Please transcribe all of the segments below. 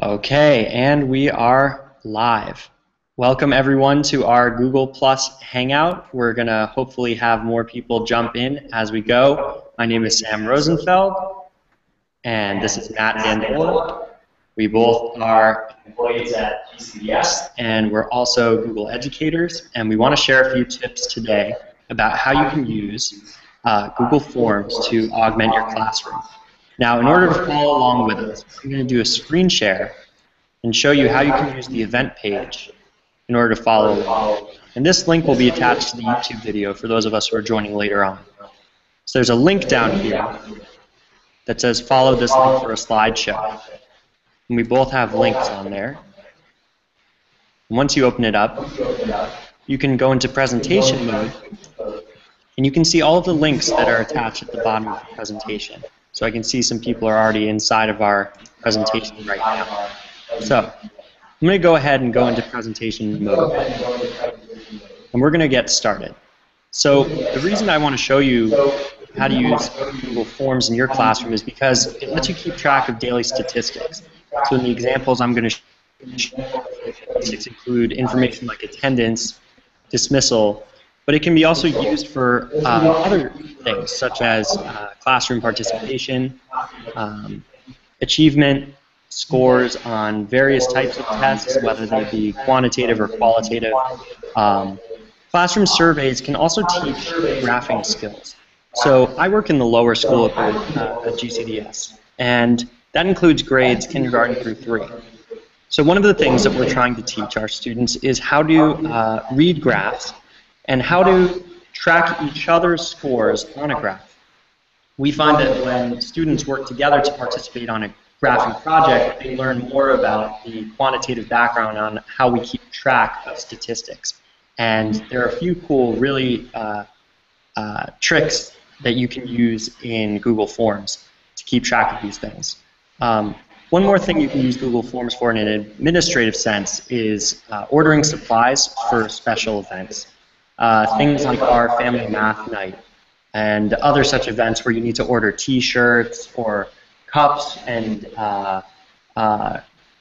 Okay, and we are live. Welcome everyone to our Google Plus Hangout. We're going to hopefully have more people jump in as we go. My name is Sam Rosenfeld, and this is Matt Dandola. We both are employees at GCDS, and we're also Google educators, and we want to share a few tips today about how you can use Google Forms to augment your classroom. Now, in order to follow along with us, I'm going to do a screen share and show you how you can use the event page in order to follow along. And this link will be attached to the YouTube video for those of us who are joining later on. So there's a link down here that says follow this link for a slideshow. And we both have links on there. And once you open it up, you can go into presentation mode, and you can see all of the links that are attached at the bottom of the presentation. So I can see some people are already inside of our presentation right now. So I'm going to go ahead and go into presentation mode, and we're going to get started. So the reason I want to show you how to use Google Forms in your classroom is because it lets you keep track of daily statistics. So in the examples I'm going to include information like attendance, dismissal, but it can be also used for other things such as classroom participation, achievement, scores on various types of tests, whether they be quantitative or qualitative. Classroom surveys can also teach graphing skills. So I work in the lower school at GCDS, and that includes grades kindergarten through 3. So one of the things that we're trying to teach our students is how to read graphs and how to track each other's scores on a graph. We find that when students work together to participate on a graphing project, they learn more about the quantitative background on how we keep track of statistics. And there are a few cool, really tricks that you can use in Google Forms to keep track of these things. One more thing you can use Google Forms for in an administrative sense is ordering supplies for special events. Things like our family math night and other such events where you need to order t-shirts or cups and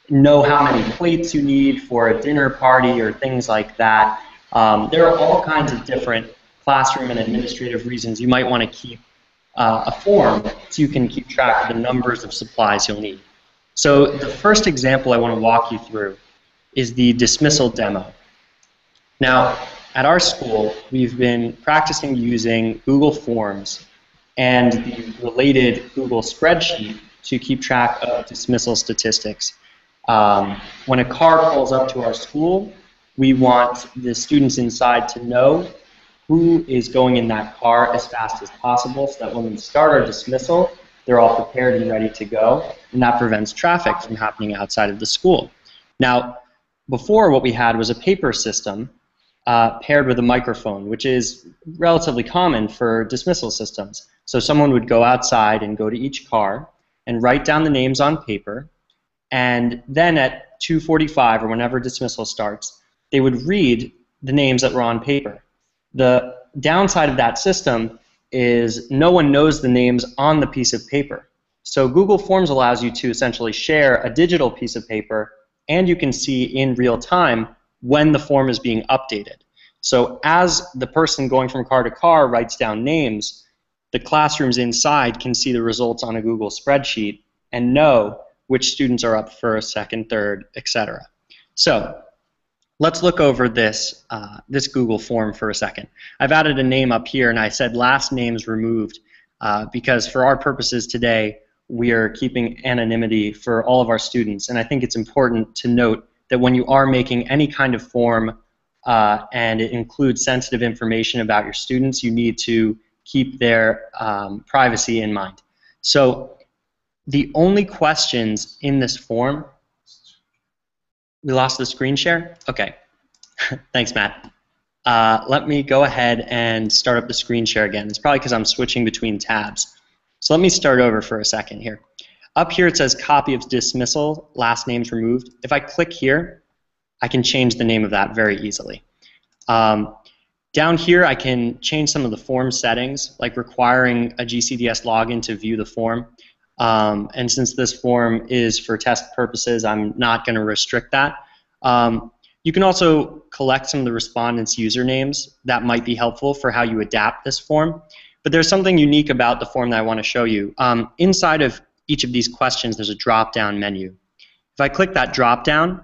know how many plates you need for a dinner party or things like that. There are all kinds of different classroom and administrative reasons you might want to keep a form so you can keep track of the numbers of supplies you'll need. So the first example I want to walk you through is the dismissal demo. Now, at our school, we've been practicing using Google Forms and the related Google spreadsheet to keep track of dismissal statistics. When a car pulls up to our school, we want the students inside to know who is going in that car as fast as possible so that when we start our dismissal, they're all prepared and ready to go, and that prevents traffic from happening outside of the school. Now, before what we had was a paper system paired with a microphone, which is relatively common for dismissal systems. So someone would go outside and go to each car and write down the names on paper, and then at 2:45 or whenever dismissal starts, they would read the names that were on paper. The downside of that system is no one knows the names on the piece of paper. So Google Forms allows you to essentially share a digital piece of paper, and you can see in real time when the form is being updated. So as the person going from car to car writes down names, the classrooms inside can see the results on a Google spreadsheet and know which students are up first, second, third, etc. So let's look over this, this Google form for a second. I've added a name up here, and I said last names removed because for our purposes today, we are keeping anonymity for all of our students. And I think it's important to note that when you are making any kind of form and it includes sensitive information about your students, you need to keep their privacy in mind. So the only questions in this form, we lost the screen share? Okay. Thanks, Matt. Let me go ahead and start up the screen share again. It's probably because I'm switching between tabs. So let me start over for a second here. Up here it says copy of dismissal, last names removed. If I click here, I can change the name of that very easily. Down here I can change some of the form settings, like requiring a GCDS login to view the form. And since this form is for test purposes, I'm not going to restrict that. You can also collect some of the respondents' usernames. That might be helpful for how you adapt this form. But there's something unique about the form that I want to show you. Inside of each of these questions, there's a drop-down menu. If I click that drop-down,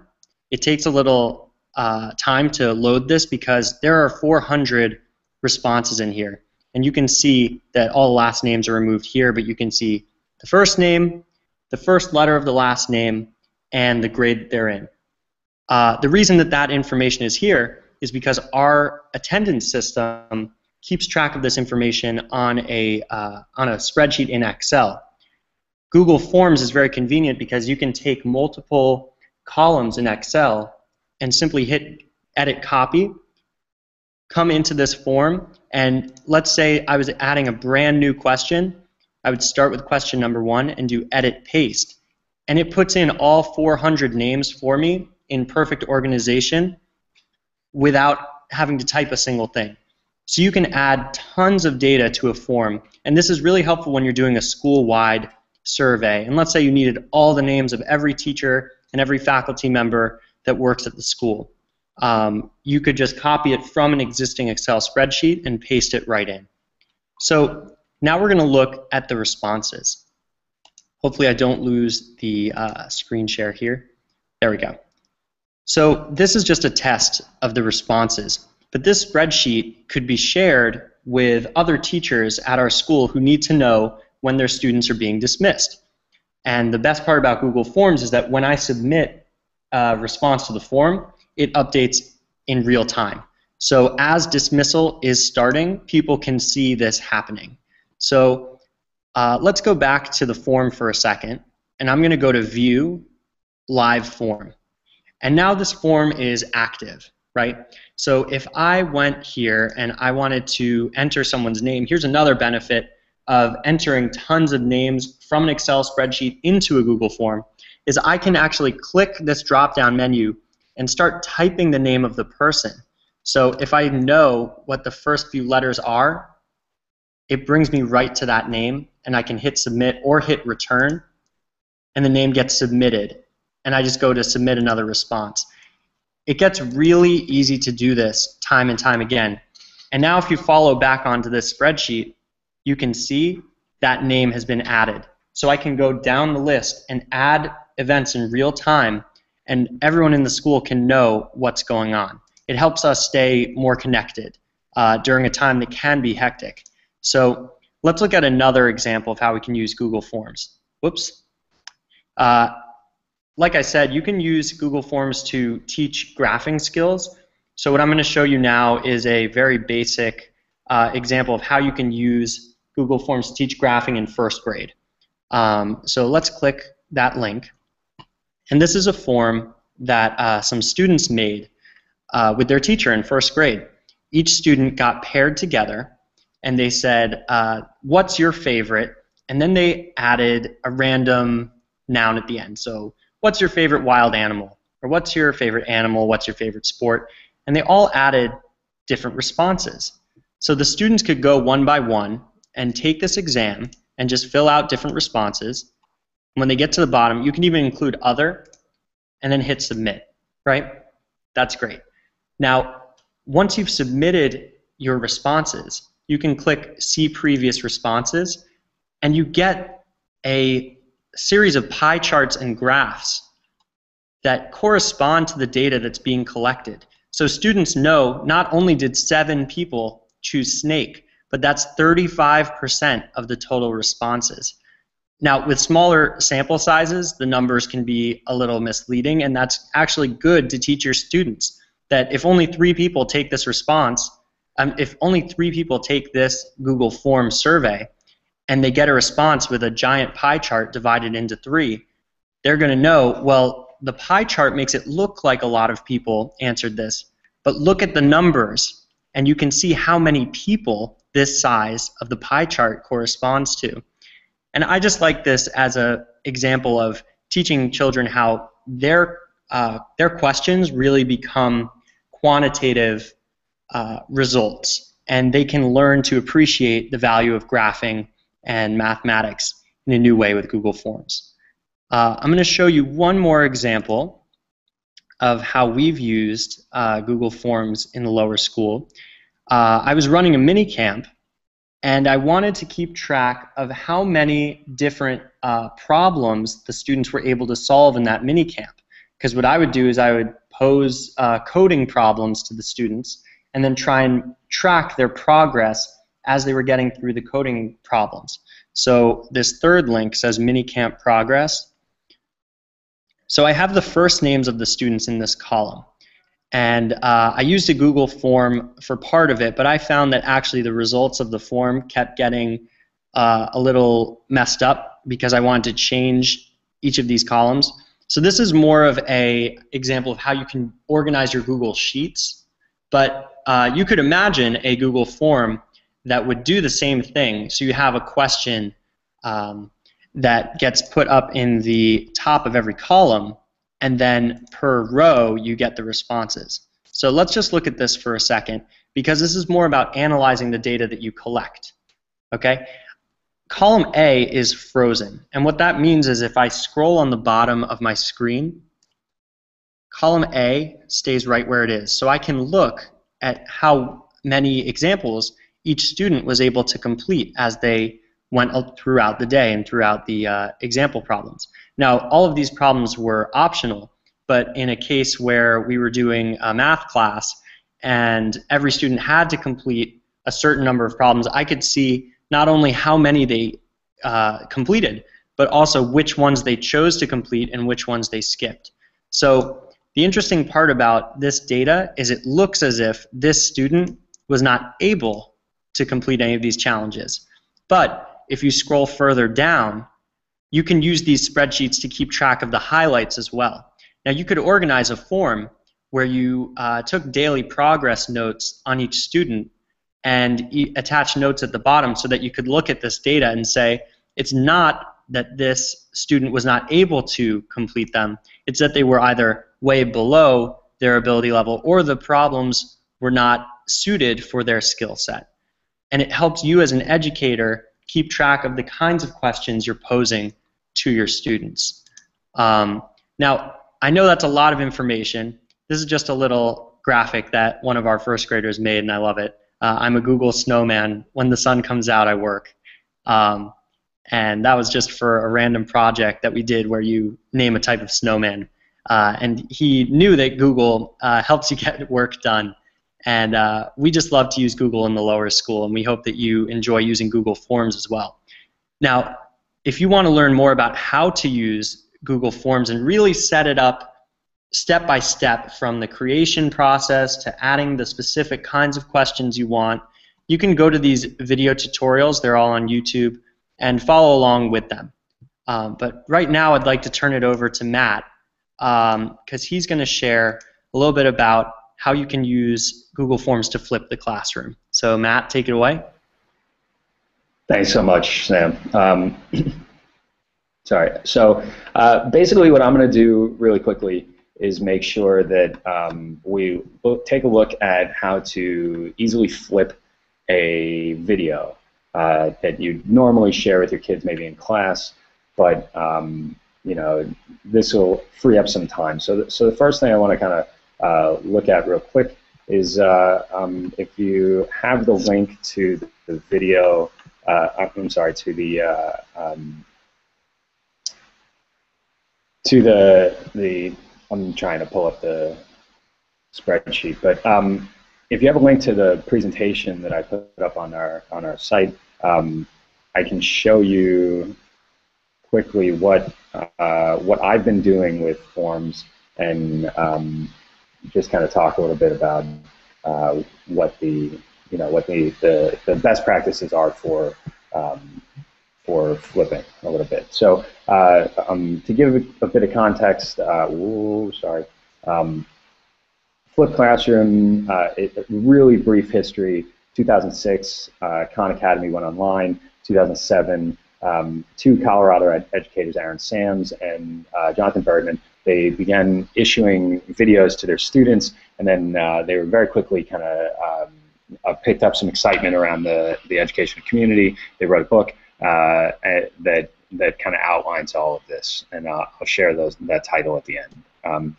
it takes a little time to load this because there are 400 responses in here. And you can see that all last names are removed here, but you can see the first name, the first letter of the last name, and the grade that they're in. The reason that that information is here is because our attendance system keeps track of this information on a spreadsheet in Excel. Google Forms is very convenient because you can take multiple columns in Excel and simply hit Edit Copy, come into this form, and let's say I was adding a brand new question. I would start with question number 1 and do Edit Paste. And it puts in all 400 names for me in perfect organization without having to type a single thing. So you can add tons of data to a form, and this is really helpful when you're doing a school-wide survey. And let's say you needed all the names of every teacher and every faculty member that works at the school. You could just copy it from an existing Excel spreadsheet and paste it right in. So now we're going to look at the responses. Hopefully I don't lose the screen share here. There we go. So this is just a test of the responses. But this spreadsheet could be shared with other teachers at our school who need to know when their students are being dismissed. And the best part about Google Forms is that when I submit a response to the form, it updates in real time. So as dismissal is starting, people can see this happening. So let's go back to the form for a second, and I'm going to go to View, Live Form. And now this form is active, right? So if I went here and I wanted to enter someone's name, here's another benefit of entering tons of names from an Excel spreadsheet into a Google form, is I can actually click this drop-down menu and start typing the name of the person. So if I know what the first few letters are, it brings me right to that name, and I can hit Submit or hit Return, and the name gets submitted. And I just go to submit another response. It gets really easy to do this time and time again. And now if you follow back onto this spreadsheet, you can see that name has been added. So I can go down the list and add events in real time, and everyone in the school can know what's going on. It helps us stay more connected during a time that can be hectic. So let's look at another example of how we can use Google Forms. Whoops. Like I said, you can use Google Forms to teach graphing skills. So what I'm going to show you now is a very basic example of how you can use Google Forms to teach graphing in first grade. So let's click that link. And this is a form that some students made with their teacher in first grade. Each student got paired together, and they said, what's your favorite? And then they added a random noun at the end. So what's your favorite wild animal? Or what's your favorite animal? What's your favorite sport? And they all added different responses. So the students could go one by one and take this exam and just fill out different responses. When they get to the bottom, you can even include other and then hit submit, right? That's great. Now, once you've submitted your responses, you can click See Previous Responses, and you get a series of pie charts and graphs that correspond to the data that's being collected. So students know not only did 7 people choose snake, but that's 35% of the total responses. Now, with smaller sample sizes, the numbers can be a little misleading, and that's actually good to teach your students that if only 3 people take this response, if only 3 people take this Google Form survey, and they get a response with a giant pie chart divided into 3, they're going to know, well, the pie chart makes it look like a lot of people answered this, but look at the numbers, and you can see how many people this size of the pie chart corresponds to. And I just like this as an example of teaching children how their questions really become quantitative results, and they can learn to appreciate the value of graphing and mathematics in a new way with Google Forms. I'm going to show you one more example of how we've used Google Forms in the lower school. I was running a mini camp, and I wanted to keep track of how many different problems the students were able to solve in that mini camp. Because what I would do is I would pose coding problems to the students and then try and track their progress as they were getting through the coding problems. So this third link says mini camp progress. So I have the first names of the students in this column. And I used a Google form for part of it, but I found that actually the results of the form kept getting a little messed up because I wanted to change each of these columns. So this is more of an example of how you can organize your Google Sheets, but you could imagine a Google form that would do the same thing. So you have a question that gets put up in the top of every column, and then per row you get the responses. So let's just look at this for a second, because this is more about analyzing the data that you collect. Okay? Column A is frozen, and what that means is if I scroll on the bottom of my screen, column A stays right where it is. So I can look at how many examples each student was able to complete as they went throughout the day and throughout the example problems. Now, all of these problems were optional, but in a case where we were doing a math class and every student had to complete a certain number of problems, I could see not only how many they completed, but also which ones they chose to complete and which ones they skipped. So the interesting part about this data is it looks as if this student was not able to complete any of these challenges. But if you scroll further down, you can use these spreadsheets to keep track of the highlights as well. Now you could organize a form where you took daily progress notes on each student and attach notes at the bottom so that you could look at this data and say, it's not that this student was not able to complete them, it's that they were either way below their ability level or the problems were not suited for their skill set. And it helps you as an educator keep track of the kinds of questions you're posing to your students. Now, I know that's a lot of information. This is just a little graphic that one of our first graders made, and I love it. I'm a Google snowman. When the sun comes out, I work. And that was just for a random project that we did where you name a type of snowman. And he knew that Google helps you get work done. And we just love to use Google in the lower school, and we hope that you enjoy using Google Forms as well. Now, if you want to learn more about how to use Google Forms and really set it up step by step from the creation process to adding the specific kinds of questions you want, you can go to these video tutorials. They're all on YouTube, and follow along with them. But right now I'd like to turn it over to Matt, because he's going to share a little bit about how you can use Google Forms to flip the classroom. So Matt, take it away. Thanks so much, Sam. Sorry. So basically what I'm going to do really quickly is make sure that we take a look at how to easily flip a video that you normally share with your kids maybe in class, but you know, this will free up some time. So the first thing I want to kind of look at real quick is if you have the link to the video, I'm sorry, to the I'm trying to pull up the spreadsheet, but if you have a link to the presentation that I put up on our site, I can show you quickly what I've been doing with forms, and just kind of talk a little bit about what the best practices are for flipping a little bit. So to give a bit of context, Flip Classroom, really brief history. 2006, Khan Academy went online. 2007, two Colorado educators, Aaron Sams and Jonathan Bergman, they began issuing videos to their students, and then they were very quickly kind of picked up some excitement around the educational community. They wrote a book that that kind of outlines all of this, and I'll share that title at the end.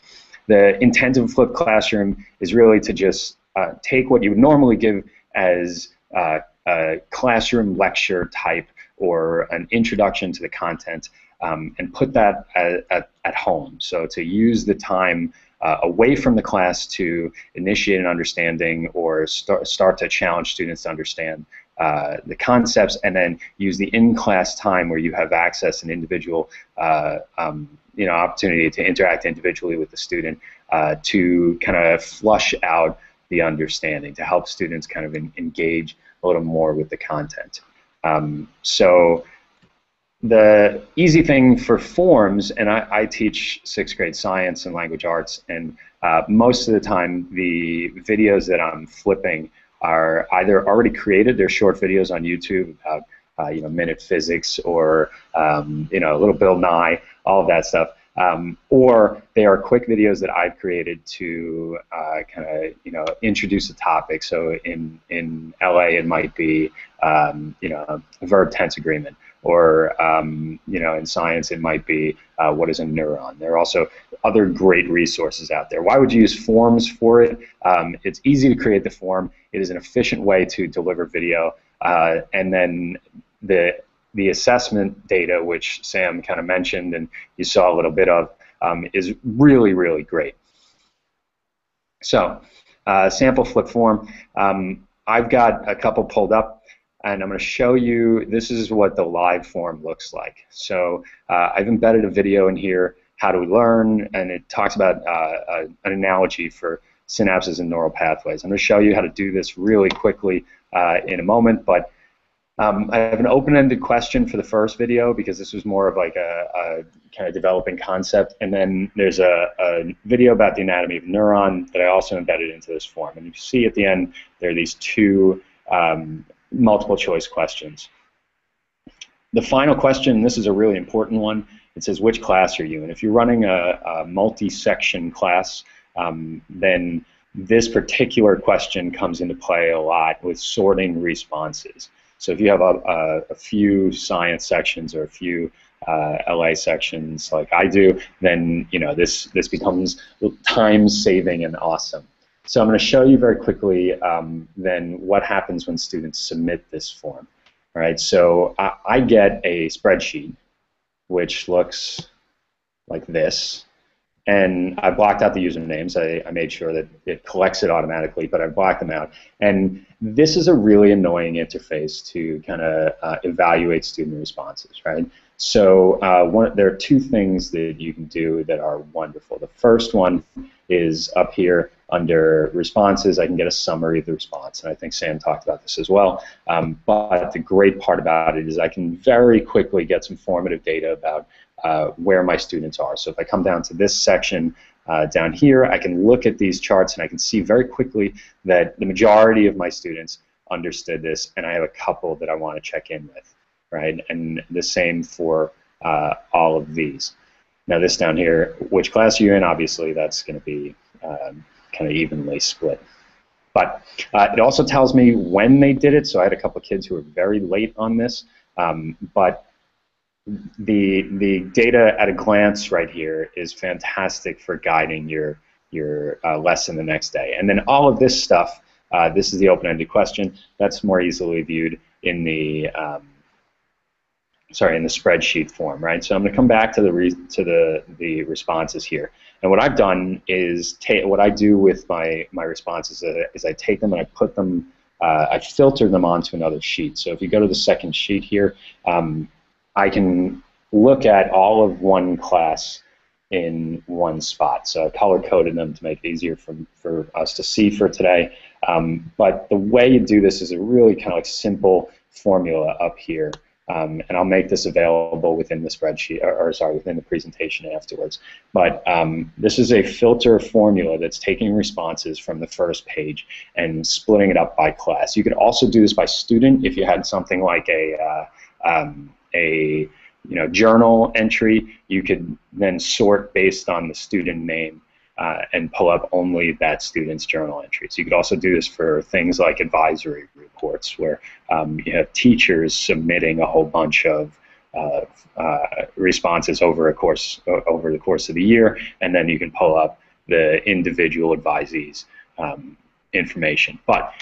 The intent of a flipped classroom is really to just take what you would normally give as a classroom lecture type or an introduction to the content, and put that at home. So to use the time away from the class to initiate an understanding or start to challenge students to understand the concepts, and then use the in-class time where you have access and individual opportunity to interact individually with the student to kind of flush out the understanding, to help students kind of engage a little more with the content. So the easy thing for forms, and I teach 6th grade science and language arts, and most of the time the videos that I'm flipping are either already created, they're short videos on YouTube about minute physics or a little Bill Nye, all of that stuff, or they are quick videos that I've created to kind of introduce a topic. So in LA it might be a verb tense agreement, or in science it might be what is a neuron. There are also other great resources out there. Why would you use forms for it? It's easy to create the form. It is an efficient way to deliver video, and then the assessment data, which Sam kind of mentioned and you saw a little bit of, is really, really great. So sample flip form, I've got a couple pulled up, and I'm going to show you, this is what the live form looks like. So I've embedded a video in here, how do we learn, and it talks about an analogy for synapses and neural pathways. I'm going to show you how to do this really quickly in a moment, but I have an open-ended question for the first video because this was more of like a kind of developing concept, and then there's a video about the anatomy of a neuron that I also embedded into this form. And you see at the end there are these two multiple choice questions. The final question, this is a really important one, it says which class are you? And if you're running a multi-section class, then this particular question comes into play a lot with sorting responses. So if you have a few science sections or a few LA sections like I do, then this becomes time-saving and awesome. So I'm going to show you very quickly then what happens when students submit this form. All right, so I get a spreadsheet which looks like this. And I blocked out the usernames. I made sure that it collects it automatically, but I blocked them out. And this is a really annoying interface to kind of evaluate student responses, right? So there are two things that you can do that are wonderful. The first one is up here under responses. I can get a summary of the response, and I think Sam talked about this as well. But the great part about it is I can very quickly get some formative data about where my students are. So if I come down to this section down here, I can look at these charts and I can see very quickly that the majority of my students understood this, and I have a couple that I want to check in with, right? And the same for all of these. Now this down here, which class are you in? Obviously that's going to be kind of evenly split. But it also tells me when they did it. So I had a couple of kids who were very late on this, but the data at a glance right here is fantastic for guiding your lesson the next day. And then all of this stuff, this is the open-ended question, that's more easily viewed in the in the spreadsheet form, right? So I'm going to come back to the responses here. And what I've done is what I do with my responses is I take them and I put them, I filter them onto another sheet. So if you go to the second sheet here, I can look at all of one class in one spot. So I color-coded them to make it easier for us to see for today. But the way you do this is a really kind of like simple formula up here. And I'll make this available within the spreadsheet, or sorry, within the presentation afterwards. But this is a filter formula that's taking responses from the first page and splitting it up by class. You could also do this by student if you had something like a journal entry. You could then sort based on the student name and pull up only that student's journal entries. You could also do this for things like advisory reports where you have teachers submitting a whole bunch of responses over the course of the year, and then you can pull up the individual advisees' information. But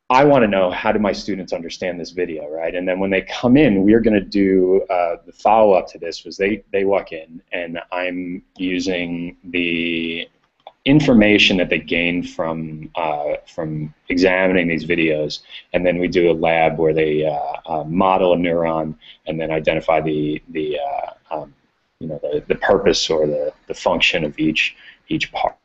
I want to know, how do my students understand this video, right? And then when they come in, we're going to do the follow-up to this. Was they walk in, and I'm using the information that they gained from examining these videos, and then we do a lab where they model a neuron and then identify the purpose or the function of each part.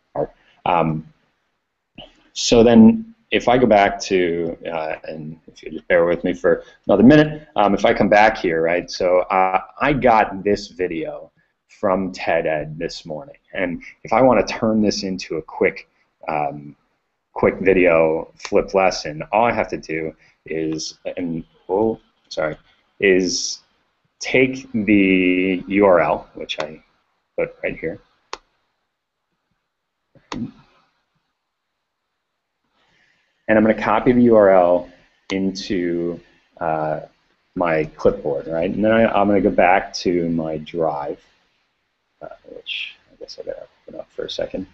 So then, if I go back to, and if you just bear with me for another minute, if I come back here, right? So I got this video from TED Ed this morning, and if I want to turn this into a quick video flipped lesson, all I have to do is, is take the URL, which I put right here, and I'm going to copy the URL into my clipboard, right? And then I'm going to go back to my drive, which I guess I got to open up for a second.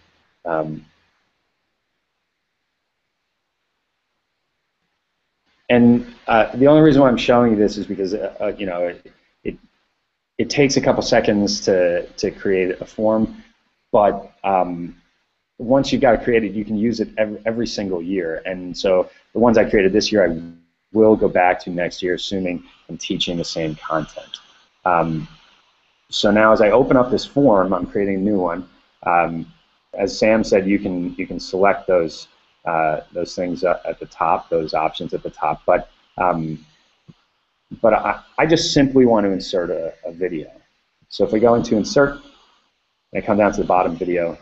And the only reason why I'm showing you this is because it takes a couple seconds to create a form, but once you've got it created, you can use it every single year. And so the ones I created this year, I will go back to next year, assuming I'm teaching the same content. So now, as I open up this form, I'm creating a new one. As Sam said, you can select those things at the top, those options at the top. But I just simply want to insert a video. So if we go into insert, and I come down to the bottom video,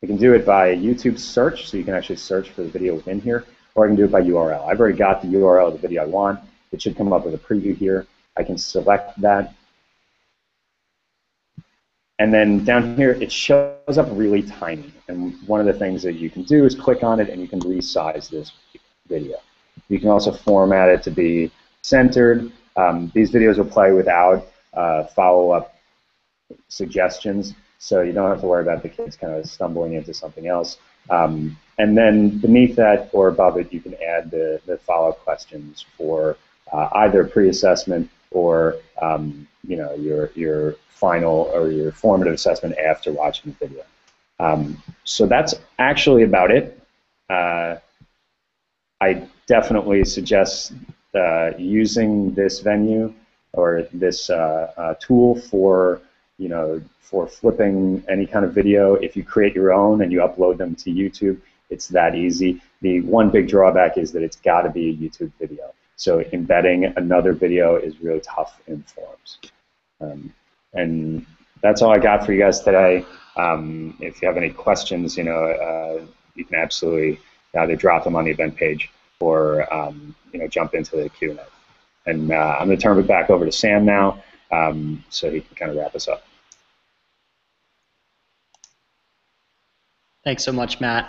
I can do it by YouTube search, so you can actually search for the video within here, or I can do it by URL. I've already got the URL of the video I want. It should come up with a preview here. I can select that. And then down here, it shows up really tiny. And one of the things that you can do is click on it, and you can resize this video. You can also format it to be centered. These videos will play without follow-up suggestions, so you don't have to worry about the kids kind of stumbling into something else. And then beneath that or above it, you can add the follow-up questions for either pre-assessment or your final or your formative assessment after watching the video. So that's actually about it. I definitely suggest using this venue or this tool for flipping any kind of video. If you create your own and you upload them to YouTube, it's that easy. The one big drawback is that it's got to be a YouTube video. So embedding another video is really tough in forms. And that's all I got for you guys today. If you have any questions, you can absolutely either drop them on the event page or jump into the Q&A. And I'm going to turn it back over to Sam now, so he can kind of wrap us up. Thanks so much, Matt.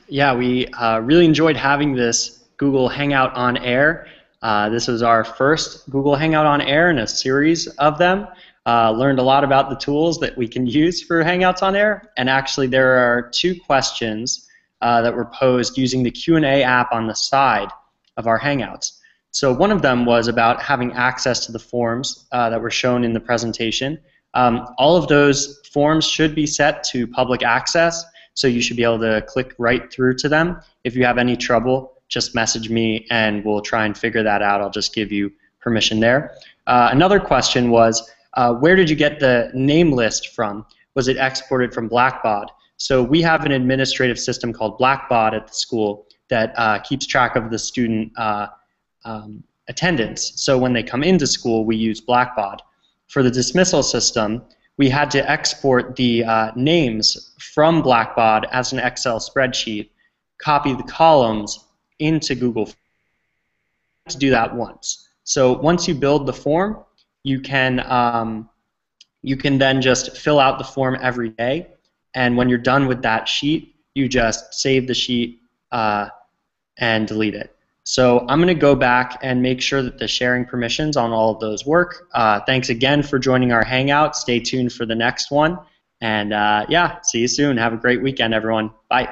Yeah, we really enjoyed having this Google Hangout on Air. This was our first Google Hangout on Air in a series of them. Learned a lot about the tools that we can use for Hangouts on Air. And actually, there are 2 questions that were posed using the Q&A app on the side of our Hangouts. So one of them was about having access to the forms that were shown in the presentation. All of those forms should be set to public access, so you should be able to click right through to them. If you have any trouble, just message me and we'll try and figure that out. I'll just give you permission there. Another question was, where did you get the name list from? Was it exported from Blackbaud? So we have an administrative system called Blackbaud at the school that keeps track of the student attendance. So when they come into school, we use Blackbaud. For the dismissal system, we had to export the names from Blackbaud as an Excel spreadsheet, copy the columns into Google. To do that once. So once you build the form, you can then just fill out the form every day, and when you're done with that sheet, you just save the sheet and delete it. So I'm going to go back and make sure that the sharing permissions on all of those work. Thanks again for joining our Hangout. Stay tuned for the next one. And yeah, see you soon. Have a great weekend, everyone. Bye.